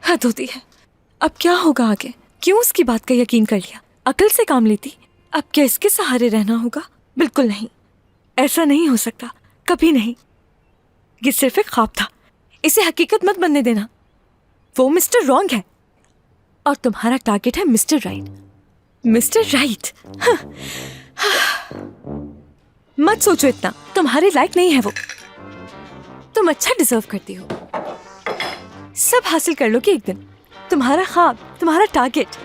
हद होती है। अब क्या होगा आगे? क्यों उसकी बात का यकीन कर लिया? अकल से काम लेती। अब क्या इसके सहारे रहना होगा? बिल्कुल नहीं, ऐसा नहीं हो सकता, कभी नहीं। ये सिर्फ एक ख्वाब था, इसे हकीकत मत बनने देना। वो मिस्टर रॉन्ग है और तुम्हारा टारगेट है मिस्टर राइट। मिस्टर राइट, मत सोचो इतना, तुम्हारे लायक नहीं है वो। तुम अच्छा डिजर्व करती हो, सब हासिल कर लोगे एक दिन। तुम्हारा ख्वाब, तुम्हारा टारगेट।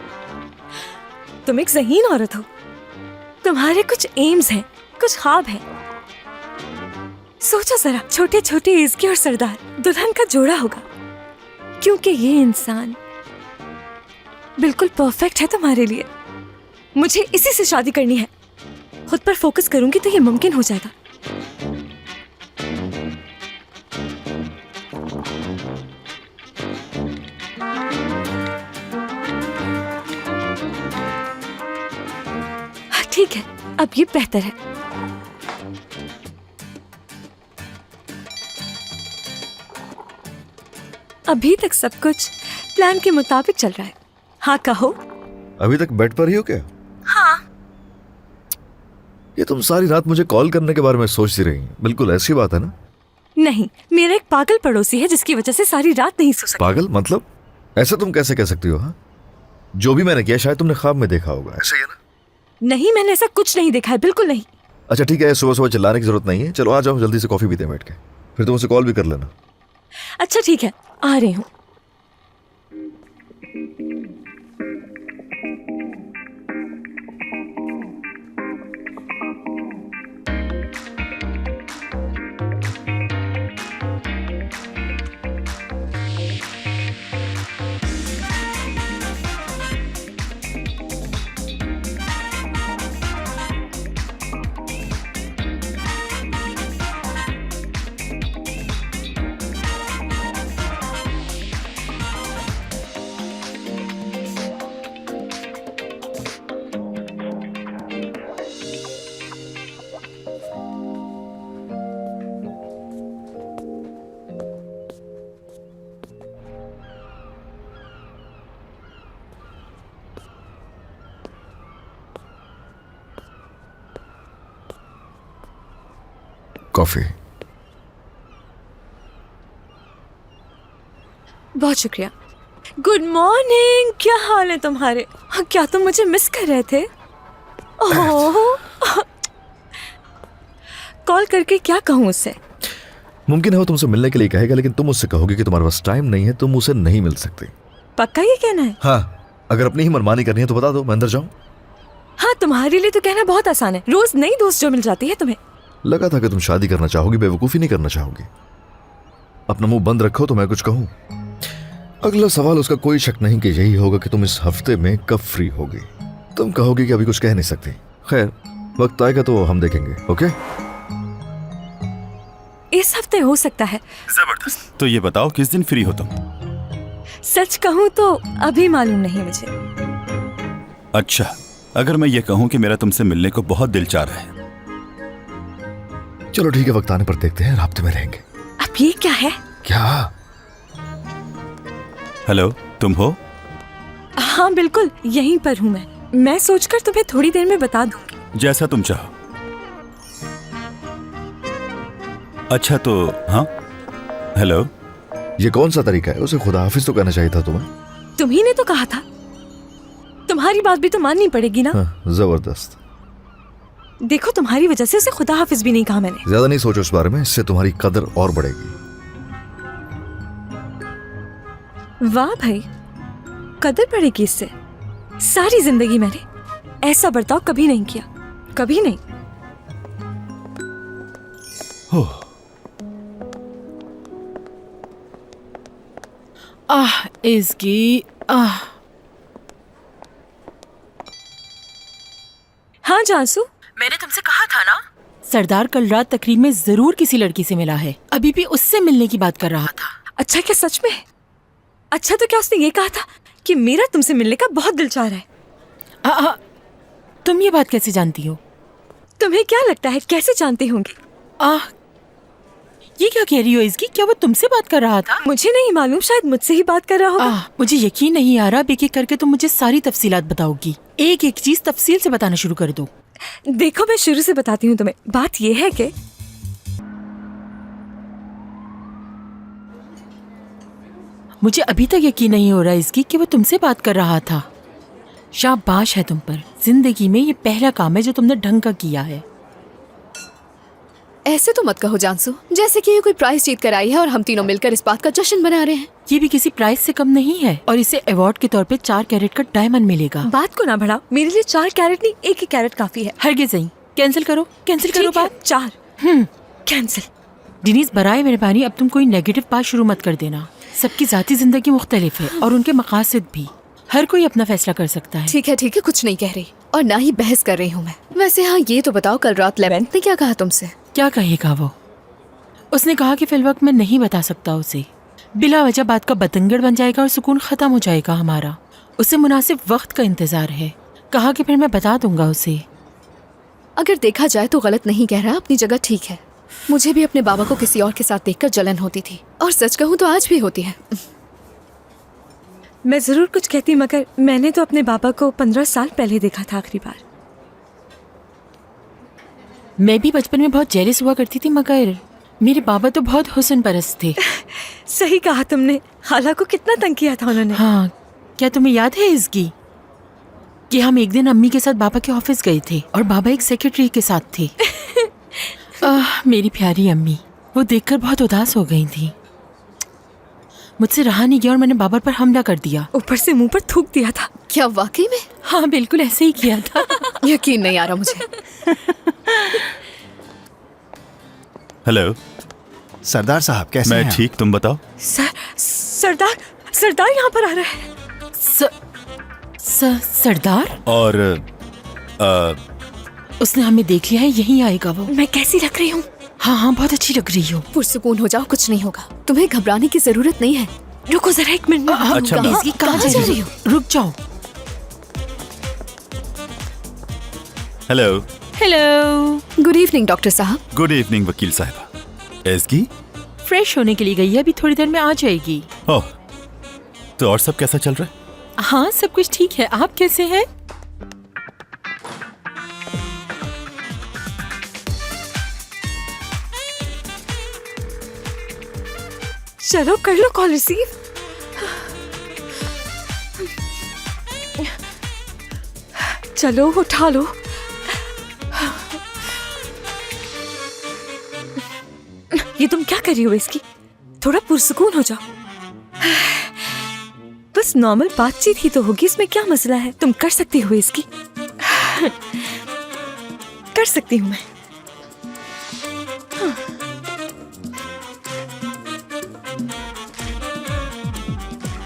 तुम एक ज़हीन औरत हो, तुम्हारे कुछ एम्स हैं, कुछ ख्वाब हैं। सोचो जरा, छोटे छोटे इज़्की और सरदार दुल्हन का जोड़ा होगा, क्योंकि ये इंसान बिल्कुल परफेक्ट है तुम्हारे लिए। मुझे इसी से शादी करनी है। खुद पर फोकस करूंगी तो ये मुमकिन हो जाएगा। ठीक है, अब ये बेहतर है। अभी तक सब कुछ प्लान के मुताबिक चल रहा है। हाँ कहो। अभी तक बेड पर ही हो क्या? हाँ। ये तुम सारी रात मुझे कॉल करने के बारे में सोचती रही, बिल्कुल ऐसी बात है ना? नहीं, मेरा एक पागल पड़ोसी है जिसकी वजह से सारी रात नहीं सो सकी। पागल मतलब? ऐसा तुम कैसे कह सकती हो? हाँ, जो भी मैंने किया शायद तुमने ख्वाब में देखा होगा, ऐसा ही है ना? नहीं, मैंने ऐसा कुछ नहीं देखा है, बिल्कुल नहीं। अच्छा ठीक है, सुबह सुबह चिल्लाने की जरूरत नहीं है। चलो आ जाओ, जल्दी से कॉफी पीते हैं बैठ के, फिर तुम उसे कॉल भी कर लेना। अच्छा ठीक है, आ रही हूँ। कॉफी। बहुत शुक्रिया। गुड मॉर्निंग, क्या हाल है तुम्हारे? क्या तुम मुझे मिस कर रहे थे? ओह, कॉल करके क्या कहूँ उससे? मुमकिन है वो तुमसे मिलने के लिए कहेगा, लेकिन तुम उससे कहोगे कि तुम्हारे पास टाइम नहीं है, तुम उसे नहीं मिल सकती। पक्का ये कहना है? हाँ, अगर अपनी ही मनमानी करनी है तो बता दो, मैं अंदर जाऊं? हाँ, तुम्हारे लिए तो कहना बहुत आसान है। रोज नई दोस्त जो मिल जाती है तुम्हें। लगा था कि तुम शादी करना चाहोगी, बेवकूफी नहीं करना चाहोगी। अपना मुंह बंद रखो तो मैं कुछ कहूं। अगला सवाल, उसका कोई शक नहीं कि यही होगा कि तुम इस हफ्ते में कब फ्री होगी। तुम कहोगी कि अभी कुछ कह नहीं सकती। खैर, वक्त आएगा तो हम देखेंगे। ओके? इस हफ्ते हो सकता है। जबरदस्त। तो ये बताओ किस दिन फ्री हो तुम? सच कहूँ तो अभी मालूम नहीं मुझे। अच्छा, अगर मैं ये कहूँ कि मेरा तुमसे मिलने को बहुत दिल चाह रहा है। चलो ठीक है, वक्त आने पर देखते हैं, राब्ते में रहेंगे। अब ये क्या है? क्या? हेलो, तुम हो? हाँ बिल्कुल, यहीं पर हूँ मैं सोचकर तुम्हें थोड़ी देर में बता दूंगी। जैसा तुम चाहो। अच्छा तो हाँ, हेलो। ये कौन सा तरीका है? उसे खुदा हाफिज तो कहना चाहिए था तुम्हें। तुम्ही ने तो कहा था। तुम्हारी बात भी तो माननी पड़ेगी ना। हाँ, जबरदस्त। देखो, तुम्हारी वजह से उसे खुदा हाफिज भी नहीं कहा मैंने। ज्यादा नहीं सोचो इस बारे में, इससे तुम्हारी कदर और बढ़ेगी। वाह भाई, कदर बढ़ेगी इससे। सारी जिंदगी मैंने ऐसा बर्ताव कभी नहीं किया, कभी नहीं। इसकी हाँ जानसू, मैंने तुमसे कहा था ना, सरदार कल रात तकरीब में जरूर किसी लड़की से मिला है। अभी भी उससे मिलने की बात कर रहा था। अच्छा, क्या सच में? अच्छा, तो क्या उसने ये कहा था कि मेरा तुमसे मिलने का बहुत दिल चाह रहा है? तुम ये बात कैसे जानती हो? तुम्हें क्या लगता है कैसे जानती होंगी? ये क्या कह रही हो इसकी? क्या वो तुमसे बात कर रहा था? मुझे नहीं मालूम, शायद मुझसे ही बात कर रहा होगा। मुझे यकीन नहीं आ रहा। अब एक एक करके तुम मुझे सारी तफसीलात बताओगी। एक एक चीज तफसील से बताना शुरू कर दो। देखो मैं शुरू से बताती हूँ तुम्हें। बात ये है कि मुझे अभी तक यकीन नहीं हो रहा इसकी कि वो तुमसे बात कर रहा था। शाबाश है तुम पर। जिंदगी में ये पहला काम है जो तुमने ढंग का किया है। ऐसे तो मत कहो जानसू, जैसे कि ये कोई प्राइज जीत कर आई है और हम तीनों मिलकर इस बात का जश्न मना रहे हैं। ये भी किसी प्राइस से कम नहीं है और इसे अवार्ड के तौर पे 4 कैरेट का डायमंड मिलेगा। बात को ना बढ़ाओ, मेरे लिए 4 कैरेट नहीं 1 ही कैरेट काफी है। हरगिज़ नहीं। कैंसिल करो ठीक है, 4 कैंसिल। डिनीज बराए मेहरबानी अब तुम कोई नेगेटिव बात शुरू मत कर देना। सबकी जाती जिंदगी मुख्तलिफ है और उनके मकासद भी। हर कोई अपना फैसला कर सकता है। ठीक है, कुछ नहीं कह रही और ना ही बहस कर रही हूँ मैं। वैसे हाँ, ये तो बताओ कल रात लेवेंट ने क्या कहा तुमसे? क्या कहेगा वो? उसने कहा कि फिलवक्त मैं नहीं बता सकता उसे। बिला वजह बात का बतंगड़ बन जाएगा और सुकून खत्म हो जाएगा हमारा। उसे मुनासिब वक्त का इंतजार है। कहा कि फिर मैं बता दूंगा उसे। अगर देखा जाए तो गलत नहीं कह रहा, अपनी जगह ठीक है। मुझे भी अपने बाबा को किसी और के साथ देखकर जलन होती थी और सच कहूँ तो आज भी होती है। मैं जरूर कुछ कहती, मगर मैंने तो अपने बाबा को 15 साल पहले देखा था आखिरी बार। मैं भी बचपन में बहुत जेलस हुआ करती थी, मगर मेरे बाबा तो बहुत हुस्न परस्त थे। सही कहा तुमने। खाला को कितना तंग किया था उन्होंने। हाँ, क्या तुम्हें याद है इसकी कि हम एक दिन अम्मी के साथ बाबा के ऑफिस गए थे और बाबा एक सेक्रेटरी के साथ थे। मेरी प्यारी अम्मी, वो देखकर बहुत उदास हो गई थी। मुझसे रहा नहीं गया और मैंने बाबा पर हमला कर दिया। ऊपर से मुंह पर थूक दिया था। क्या वाकई में? हाँ, बिल्कुल ऐसे ही किया था। यकीन नहीं आ रहा मुझे। हेलो सरदार साहब कैसे हैं मैं आप? ठीक, तुम बताओ। सरदार यहाँ पर आ रहा है। सरदार? और उसने हमें देख लिया है, यहीं आएगा वो। मैं कैसी लग रही हूँ? हाँ, बहुत अच्छी लग रही हो। पुरसुकून हो जाओ, कुछ नहीं होगा। तुम्हें घबराने की जरूरत नहीं है। रुको जरा 1 मिनट में। अच्छा, मैं- इसकी कहाँ जा रही हो? रुक जाओ। Hello, hello. Good evening doctor साहब। गुड इवनिंग वकील साहिबा। एसगी? फ्रेश होने के लिए गई है, अभी थोड़ी देर में आ जाएगी। ओह, तो और सब कैसा चल रहा है? हाँ, सब कुछ ठीक है। आप कैसे हैं? चलो कर लो कॉल रिसीव। चलो उठा लो। ये तुम क्या कर रही हो इसकी? थोड़ा पुरसुकून हो जाओ। बस नॉर्मल बातचीत ही तो होगी, इसमें क्या मसला है? तुम कर सकती हो इसकी। कर सकती हूँ मैं।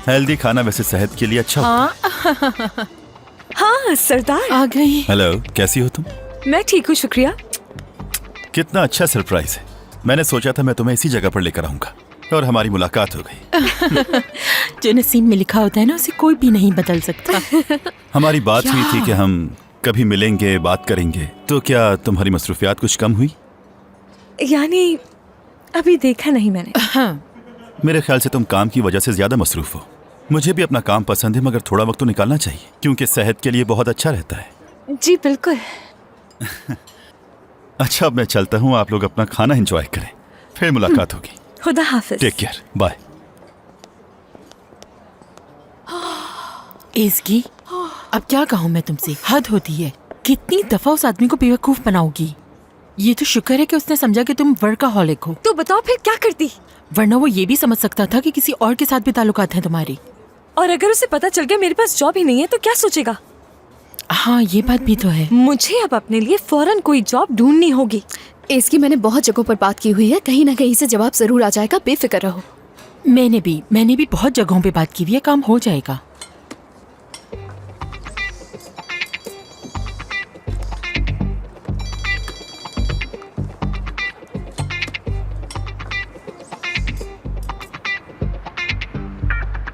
हेल्दी खाना वैसे सेहत के लिए अच्छा होता हाँ, हाँ सरदार। आ गई। है। हेलो, कैसी हो तुम? मैं ठीक हूँ, शुक्रिया। कितना अच्छा सरप्राइज है। मैंने सोचा था मैं तुम्हें इसी जगह पर लेकर आऊंगा और हमारी मुलाकात हो गई। जो नसीब में लिखा होता है ना, उसे कोई भी नहीं बदल सकता। हमारी बात हुई क्या? थी कि हम कभी मिलेंगे, बात करेंगे। तो क्या तुम्हारी मसरूफियात कुछ कम हुई? यानी अभी देखा नहीं मैंने। हाँ, मेरे ख्याल से तुम काम की वजह से ज्यादा मसरूफ हो। मुझे भी अपना काम पसंद है, मगर थोड़ा वक्त तो निकालना चाहिए क्योंकि सेहत के लिए बहुत अच्छा रहता है। जी बिल्कुल। अच्छा, अब मैं चलता हूँ। आप लोग अपना खाना एंजॉय करें, फिर मुलाकात होगी। खुदा हाफिज। Take care, bye. इसकी अब क्या कहूँ मैं तुमसे, हद होती है। कितनी दफा उस आदमी को बेवकूफ बनाओगी? ये तो शुक्र है कि उसने समझा कि तुम वर्काहॉलिक हो, तो बताओ फिर क्या करती? वरना वो ये भी समझ सकता था कि किसी और के साथ भी ताल्लुकात हैं तुम्हारी। और अगर उसे पता चल गया मेरे पास जॉब ही नहीं है तो क्या सोचेगा? हाँ, ये बात भी तो है। मुझे अब अपने लिए फौरन कोई जॉब ढूंढनी होगी। इसकी मैंने बहुत जगहों पर बात की हुई है, कहीं ना कहीं से जवाब जरूर आ जाएगा, बेफिक्र रहो। मैंने भी बहुत जगहों पे बात की हुई है, काम हो जाएगा।